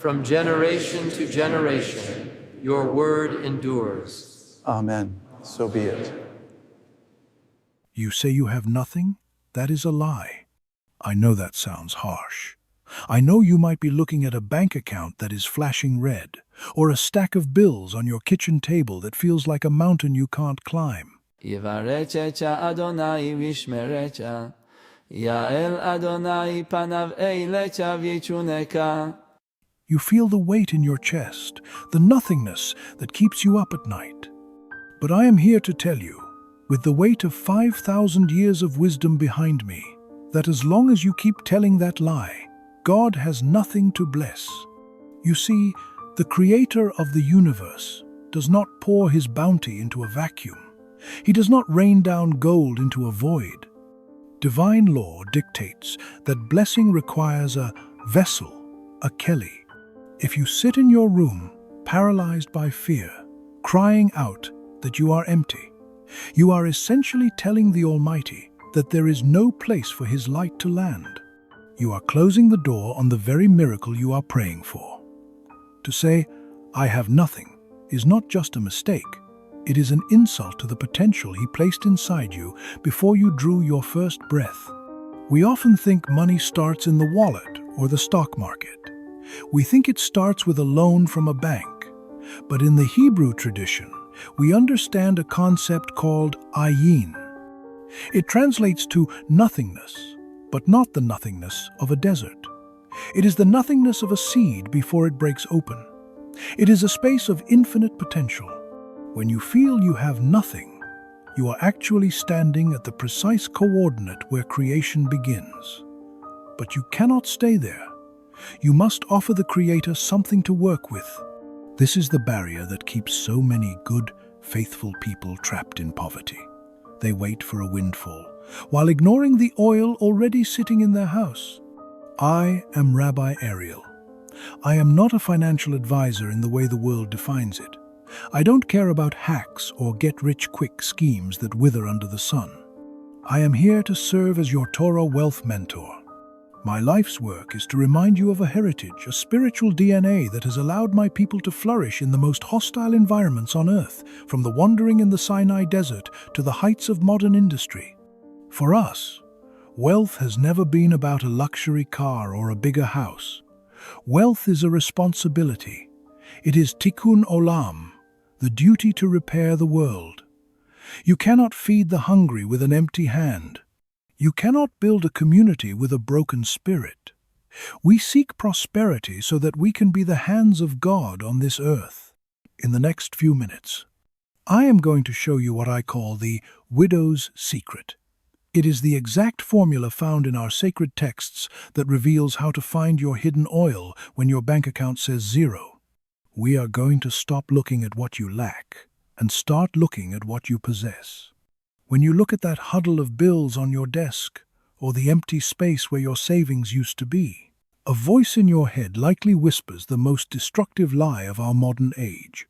From generation to generation, your word endures. Amen. So be it. You say you have nothing? That is a lie. I know that sounds harsh. I know you might be looking at a bank account that is flashing red, or a stack of bills on your kitchen table that feels like a mountain you can't climb. Yivarechecha Adonai vishmerecha, Yael Adonai panav eilecha vichuneka. You feel the weight in your chest, the nothingness that keeps you up at night. But I am here to tell you, with the weight of 5,000 years of wisdom behind me, that as long as you keep telling that lie, God has nothing to bless. You see, the Creator of the universe does not pour His bounty into a vacuum. He does not rain down gold into a void. Divine law dictates that blessing requires a vessel, a keli. If you sit in your room, paralyzed by fear, crying out that you are empty, you are essentially telling the Almighty that there is no place for His light to land. You are closing the door on the very miracle you are praying for. To say, "I have nothing," is not just a mistake. It is an insult to the potential He placed inside you before you drew your first breath. We often think money starts in the wallet or the stock market. We think it starts with a loan from a bank. But in the Hebrew tradition, we understand a concept called ayin. It translates to nothingness, but not the nothingness of a desert. It is the nothingness of a seed before it breaks open. It is a space of infinite potential. When you feel you have nothing, you are actually standing at the precise coordinate where creation begins. But you cannot stay there. You must offer the Creator something to work with. This is the barrier that keeps so many good, faithful people trapped in poverty. They wait for a windfall, while ignoring the oil already sitting in their house. I am Rabbi Ariel. I am not a financial advisor in the way the world defines it. I don't care about hacks or get-rich-quick schemes that wither under the sun. I am here to serve as your Torah wealth mentor. My life's work is to remind you of a heritage, a spiritual DNA that has allowed my people to flourish in the most hostile environments on earth, from the wandering in the Sinai desert to the heights of modern industry. For us, wealth has never been about a luxury car or a bigger house. Wealth is a responsibility. It is tikkun olam, the duty to repair the world. You cannot feed the hungry with an empty hand. You cannot build a community with a broken spirit. We seek prosperity so that we can be the hands of God on this earth. In the next few minutes, I am going to show you what I call the widow's secret. It is the exact formula found in our sacred texts that reveals how to find your hidden oil when your bank account says zero. We are going to stop looking at what you lack and start looking at what you possess. When you look at that huddle of bills on your desk, or the empty space where your savings used to be, a voice in your head likely whispers the most destructive lie of our modern age.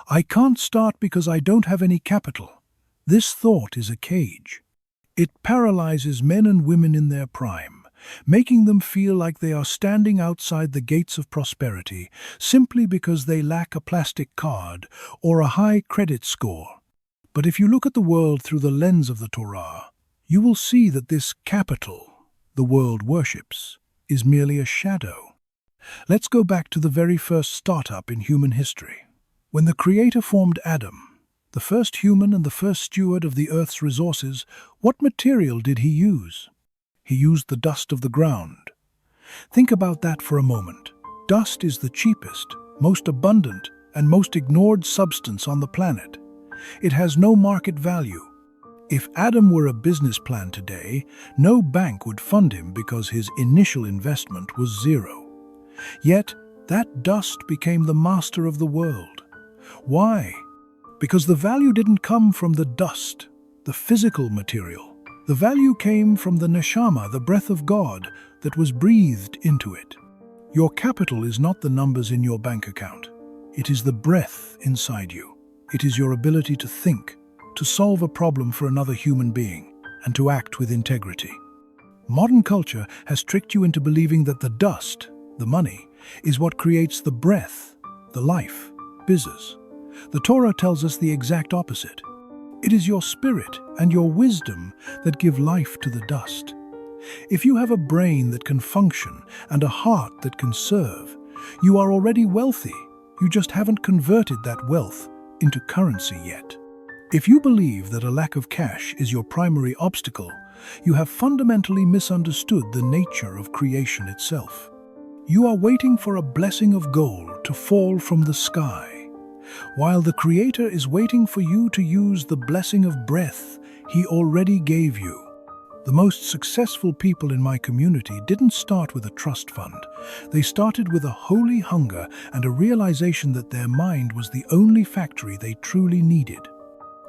I can't start because I don't have any capital. This thought is a cage. It paralyzes men and women in their prime, making them feel like they are standing outside the gates of prosperity simply because they lack a plastic card or a high credit score. But if you look at the world through the lens of the Torah, you will see that this capital the world worships is merely a shadow. Let's go back to the very first startup in human history. When the Creator formed Adam, the first human and the first steward of the earth's resources, what material did he use? He used the dust of the ground. Think about that for a moment. Dust is the cheapest, most abundant, and most ignored substance on the planet. It has no market value. If Adam were a business plan today, no bank would fund him because his initial investment was zero. Yet, that dust became the master of the world. Why? Because the value didn't come from the dust, the physical material. The value came from the neshama, the breath of God, that was breathed into it. Your capital is not the numbers in your bank account. It is the breath inside you. It is your ability to think, to solve a problem for another human being, and to act with integrity. Modern culture has tricked you into believing that the dust, the money, is what creates the breath, the life, business. The Torah tells us the exact opposite. It is your spirit and your wisdom that give life to the dust. If you have a brain that can function and a heart that can serve, you are already wealthy. You just haven't converted that wealth into currency yet. If you believe that a lack of cash is your primary obstacle, you have fundamentally misunderstood the nature of creation itself. You are waiting for a blessing of gold to fall from the sky, while the Creator is waiting for you to use the blessing of breath He already gave you. The most successful people in my community didn't start with a trust fund. They started with a holy hunger and a realization that their mind was the only factory they truly needed.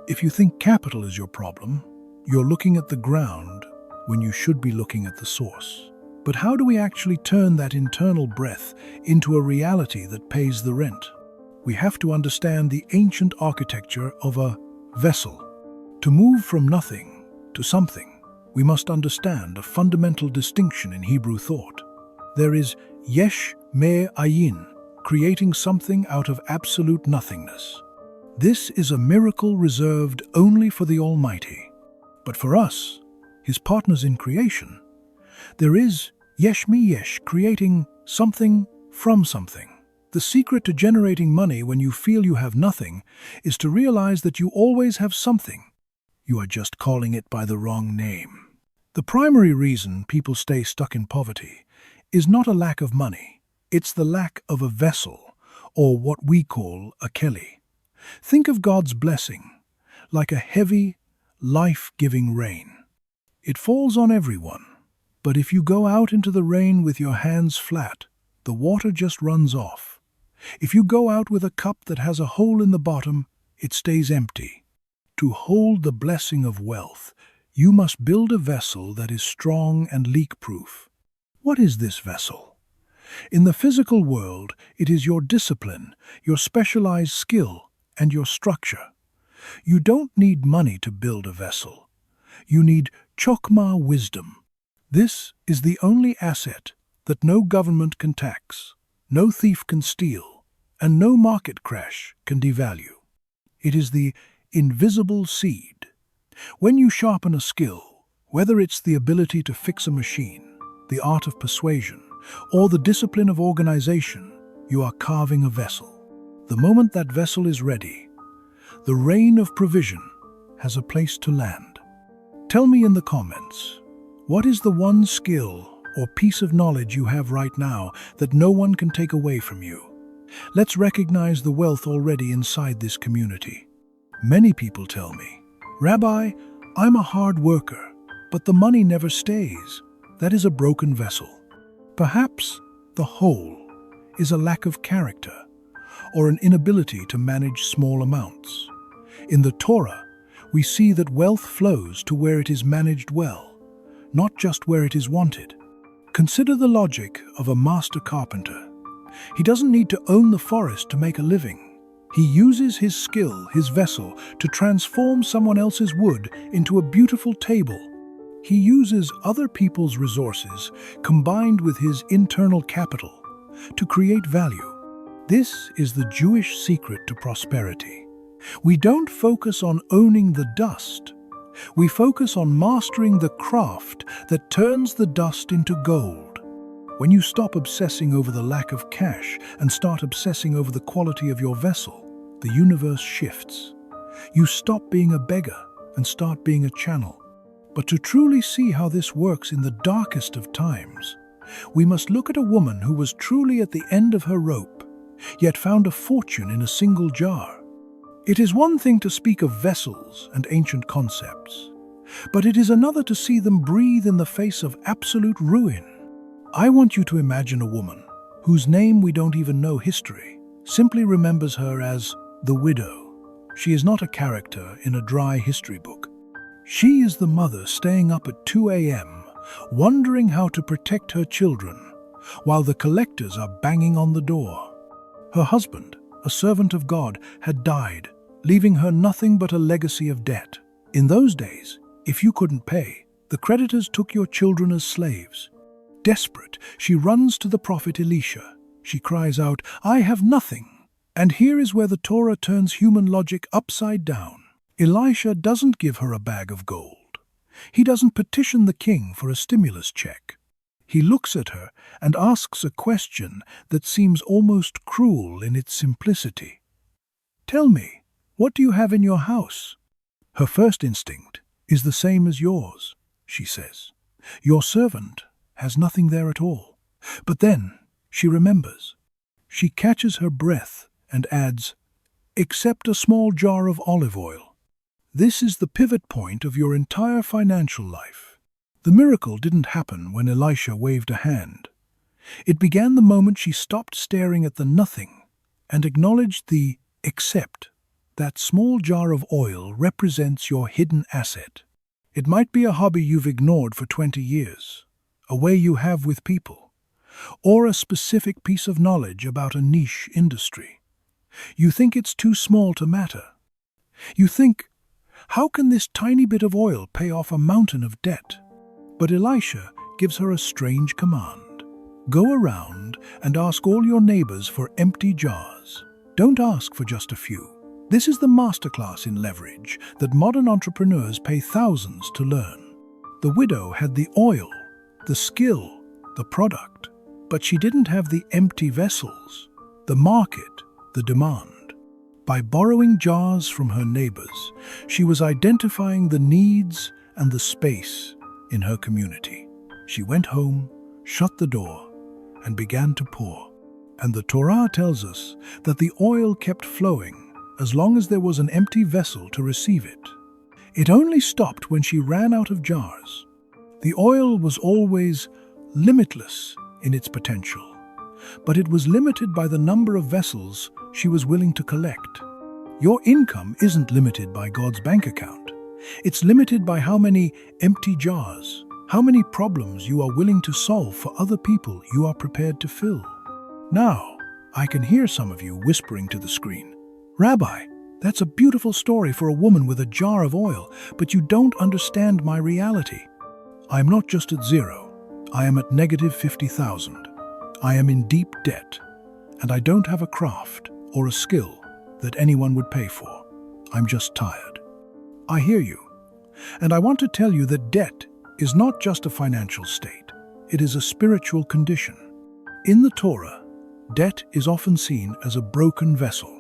If you think capital is your problem, you're looking at the ground when you should be looking at the source. But how do we actually turn that internal breath into a reality that pays the rent? We have to understand the ancient architecture of a vessel. To move from nothing to something, we must understand a fundamental distinction in Hebrew thought. There is yesh me ayin, creating something out of absolute nothingness. This is a miracle reserved only for the Almighty. But for us, His partners in creation, there is yesh me yesh, creating something from something. The secret to generating money when you feel you have nothing is to realize that you always have something. You are just calling it by the wrong name. The primary reason people stay stuck in poverty is not a lack of money. It's the lack of a vessel, or what we call a keli. Think of God's blessing like a heavy, life-giving rain. It falls on everyone, but if you go out into the rain with your hands flat, the water just runs off. If you go out with a cup that has a hole in the bottom, it stays empty. To hold the blessing of wealth, you must build a vessel that is strong and leak-proof. What is this vessel? In the physical world, it is your discipline, your specialized skill, and your structure. You don't need money to build a vessel. You need chokmah wisdom. This is the only asset that no government can tax, no thief can steal, and no market crash can devalue. It is the invisible seed. When you sharpen a skill, whether it's the ability to fix a machine, the art of persuasion, or the discipline of organization, you are carving a vessel. The moment that vessel is ready, the rain of provision has a place to land. Tell me in the comments, what is the one skill or piece of knowledge you have right now that no one can take away from you? Let's recognize the wealth already inside this community. Many people tell me, Rabbi, I'm a hard worker, but the money never stays. That is a broken vessel. Perhaps the hole is a lack of character or an inability to manage small amounts. In the Torah, we see that wealth flows to where it is managed well, not just where it is wanted. Consider the logic of a master carpenter. He doesn't need to own the forest to make a living. He uses his skill, his vessel, to transform someone else's wood into a beautiful table. He uses other people's resources combined with his internal capital to create value. This is the Jewish secret to prosperity. We don't focus on owning the dust. We focus on mastering the craft that turns the dust into gold. When you stop obsessing over the lack of cash and start obsessing over the quality of your vessel, the universe shifts. You stop being a beggar and start being a channel. But to truly see how this works in the darkest of times, we must look at a woman who was truly at the end of her rope, yet found a fortune in a single jar. It is one thing to speak of vessels and ancient concepts, but it is another to see them breathe in the face of absolute ruin. I want you to imagine a woman whose name we don't even know history, simply remembers her as the widow. She is not a character in a dry history book. She is the mother staying up at 2 a.m., wondering how to protect her children, while the collectors are banging on the door. Her husband, a servant of God, had died, leaving her nothing but a legacy of debt. In those days, if you couldn't pay, the creditors took your children as slaves. Desperate, she runs to the prophet Elisha. She cries out, "I have nothing." And here is where the Torah turns human logic upside down. Elisha doesn't give her a bag of gold. He doesn't petition the king for a stimulus check. He looks at her and asks a question that seems almost cruel in its simplicity. "Tell me, what do you have in your house?" Her first instinct is the same as yours, she says. Your servant has nothing there at all. But then she remembers. She catches her breath and adds, "Except a small jar of olive oil." This is the pivot point of your entire financial life. The miracle didn't happen when Elisha waved a hand. It began the moment she stopped staring at the nothing and acknowledged the except. That small jar of oil represents your hidden asset. It might be a hobby you've ignored for 20 years, a way you have with people, or a specific piece of knowledge about a niche industry. You think it's too small to matter. You think, how can this tiny bit of oil pay off a mountain of debt? But Elisha gives her a strange command. Go around and ask all your neighbors for empty jars. Don't ask for just a few. This is the masterclass in leverage that modern entrepreneurs pay thousands to learn. The widow had the oil, the skill, the product, but she didn't have the empty vessels, the market, the demand. By borrowing jars from her neighbors, she was identifying the needs and the space in her community. She went home, shut the door, and began to pour. And the Torah tells us that the oil kept flowing as long as there was an empty vessel to receive it. It only stopped when she ran out of jars. The oil was always limitless in its potential, but it was limited by the number of vessels she was willing to collect. Your income isn't limited by God's bank account. It's limited by how many empty jars, how many problems you are willing to solve for other people you are prepared to fill. Now, I can hear some of you whispering to the screen, "Rabbi, that's a beautiful story for a woman with a jar of oil, but you don't understand my reality. I am not just at zero. I am at negative 50,000. I am in deep debt, and I don't have a craft or a skill that anyone would pay for. I'm just tired." I hear you, and I want to tell you that debt is not just a financial state. It is a spiritual condition. In the Torah, debt is often seen as a broken vessel.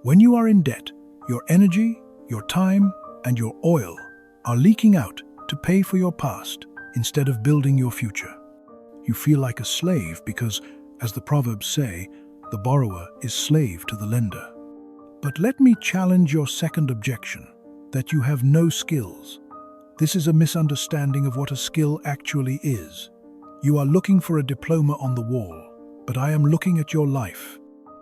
When you are in debt, your energy, your time, and your oil are leaking out to pay for your past instead of building your future. You feel like a slave because, as the Proverbs say, the borrower is slave to the lender. But let me challenge your second objection, that you have no skills. This is a misunderstanding of what a skill actually is. You are looking for a diploma on the wall, but I am looking at your life.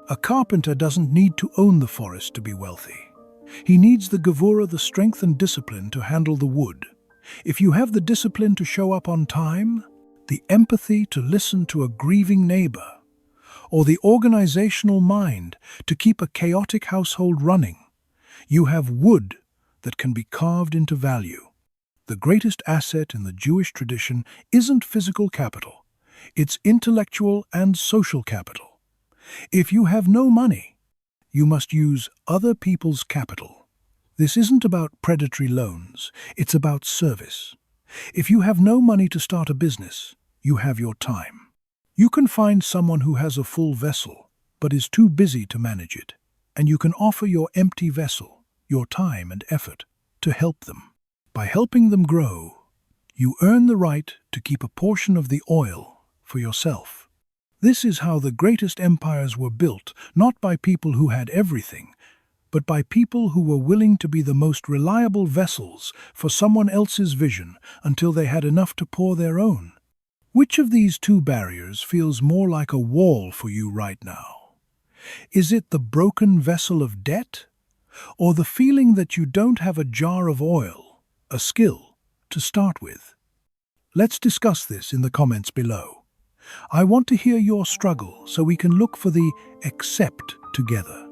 A carpenter doesn't need to own the forest to be wealthy. He needs the gevurah, the strength and discipline to handle the wood. If you have the discipline to show up on time, the empathy to listen to a grieving neighbor, or the organizational mind to keep a chaotic household running, you have wood that can be carved into value. The greatest asset in the Jewish tradition isn't physical capital. It's intellectual and social capital. If you have no money, you must use other people's capital. This isn't about predatory loans, it's about service. If you have no money to start a business, you have your time. You can find someone who has a full vessel, but is too busy to manage it, and you can offer your empty vessel, your time and effort, to help them. By helping them grow, you earn the right to keep a portion of the oil for yourself. This is how the greatest empires were built, not by people who had everything, but by people who were willing to be the most reliable vessels for someone else's vision until they had enough to pour their own. Which of these two barriers feels more like a wall for you right now? Is it the broken vessel of debt, or the feeling that you don't have a jar of oil, a skill, to start with? Let's discuss this in the comments below. I want to hear your struggle so we can look for the accept together.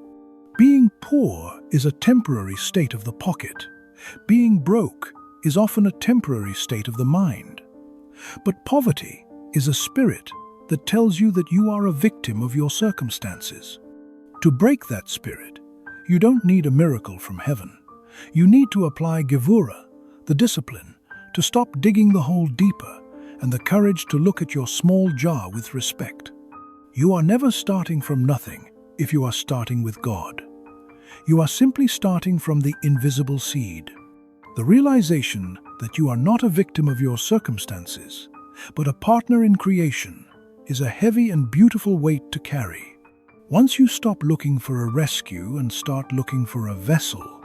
Being poor is a temporary state of the pocket. Being broke is often a temporary state of the mind. But poverty is a spirit that tells you that you are a victim of your circumstances. To break that spirit, you don't need a miracle from heaven. You need to apply gevurah, the discipline, to stop digging the hole deeper, and the courage to look at your small jar with respect. You are never starting from nothing if you are starting with God. You are simply starting from the invisible seed. The realization that you are not a victim of your circumstances, but a partner in creation, is a heavy and beautiful weight to carry. Once you stop looking for a rescue and start looking for a vessel,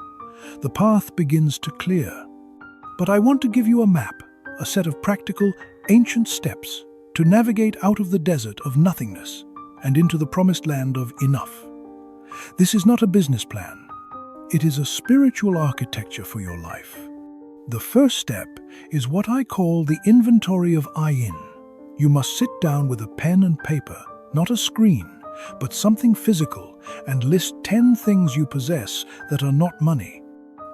the path begins to clear. But I want to give you a map, a set of practical, ancient steps to navigate out of the desert of nothingness and into the promised land of enough. This is not a business plan. It is a spiritual architecture for your life. The first step is what I call the inventory of ayin. You must sit down with a pen and paper, not a screen, but something physical, and list 10 things you possess that are not money.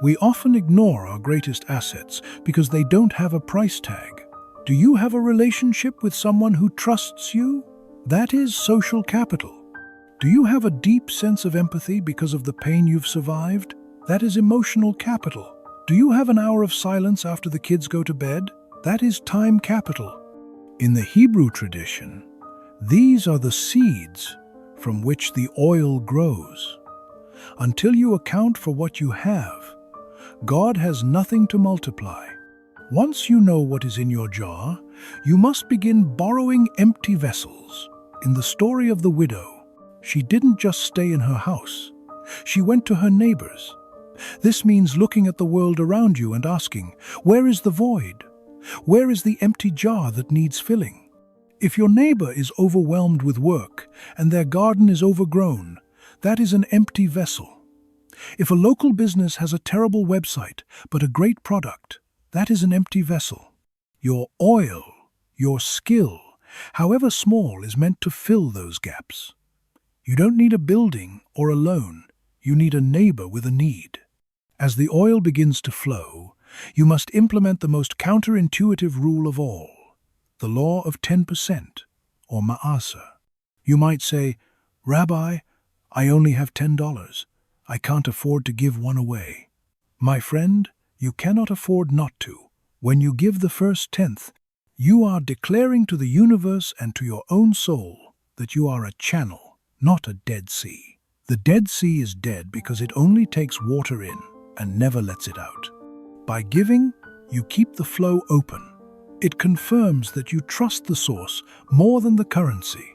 We often ignore our greatest assets because they don't have a price tag. Do you have a relationship with someone who trusts you? That is social capital. Do you have a deep sense of empathy because of the pain you've survived? That is emotional capital. Do you have an hour of silence after the kids go to bed? That is time capital. In the Hebrew tradition, these are the seeds from which the oil grows. Until you account for what you have, God has nothing to multiply. Once you know what is in your jar, you must begin borrowing empty vessels. In the story of the widow, she didn't just stay in her house. She went to her neighbors. This means looking at the world around you and asking, where is the void? Where is the empty jar that needs filling? If your neighbor is overwhelmed with work and their garden is overgrown, that is an empty vessel. If a local business has a terrible website but a great product, that is an empty vessel. Your oil, your skill, however small, is meant to fill those gaps. You don't need a building or a loan. You need a neighbor with a need. As the oil begins to flow, you must implement the most counterintuitive rule of all, the law of 10%, or ma'aseh. You might say, Rabbi, I only have $10. I can't afford to give one away. My friend, you cannot afford not to. When you give the first tenth, you are declaring to the universe and to your own soul that you are a channel, not a Dead Sea. The Dead Sea is dead because it only takes water in and never lets it out. By giving, you keep the flow open. It confirms that you trust the source more than the currency.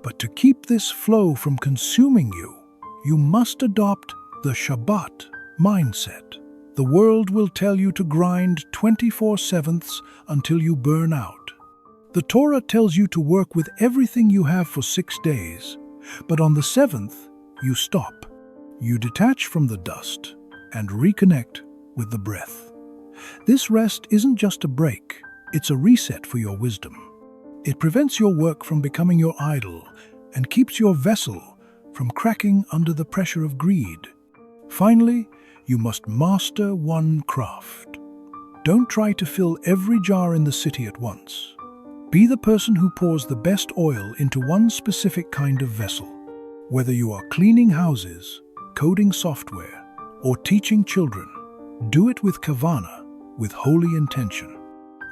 But to keep this flow from consuming you, you must adopt the Shabbat mindset. The world will tell you to grind 24/7 until you burn out. The Torah tells you to work with everything you have for 6 days, but on the 7th, you stop. You detach from the dust and reconnect with the breath. This rest isn't just a break, it's a reset for your wisdom. It prevents your work from becoming your idol and keeps your vessel from cracking under the pressure of greed. Finally, you must master one craft. Don't try to fill every jar in the city at once. Be the person who pours the best oil into one specific kind of vessel. Whether you are cleaning houses, coding software, or teaching children, do it with kavanah, with holy intention.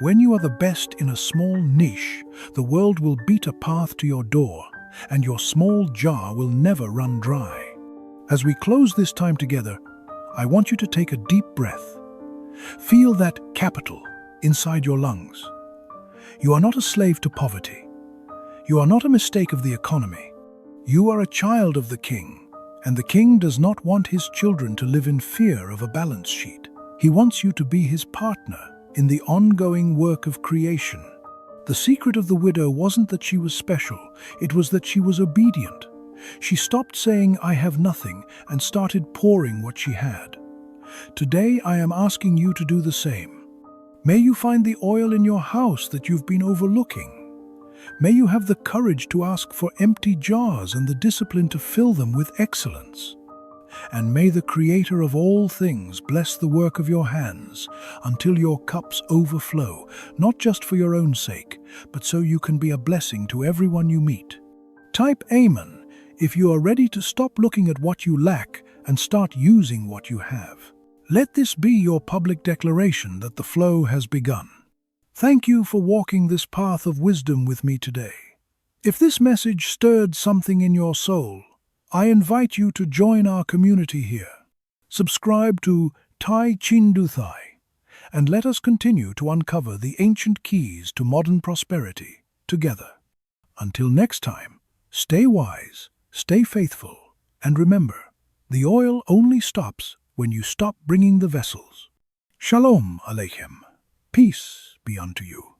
When you are the best in a small niche, the world will beat a path to your door, and your small jar will never run dry. As we close this time together, I want you to take a deep breath. Feel that capital inside your lungs. You are not a slave to poverty. You are not a mistake of the economy. You are a child of the King, and the King does not want his children to live in fear of a balance sheet. He wants you to be his partner in the ongoing work of creation. The secret of the widow wasn't that she was special, it was that she was obedient. She stopped saying, I have nothing, and started pouring what she had. Today I am asking you to do the same. May you find the oil in your house that you've been overlooking. May you have the courage to ask for empty jars and the discipline to fill them with excellence. and may the Creator of all things bless the work of your hands until your cups overflow, not just for your own sake, but so you can be a blessing to everyone you meet. Type Amen if you are ready to stop looking at what you lack and start using what you have. Let this be your public declaration that the flow has begun. Thank you for walking this path of wisdom with me today. If this message stirred something in your soul, I invite you to join our community here. Subscribe to Tai Chindu Thai, and let us continue to uncover the ancient keys to modern prosperity together. Until next time, stay wise, stay faithful, and remember, the oil only stops when you stop bringing the vessels. Shalom Aleichem. Peace be unto you.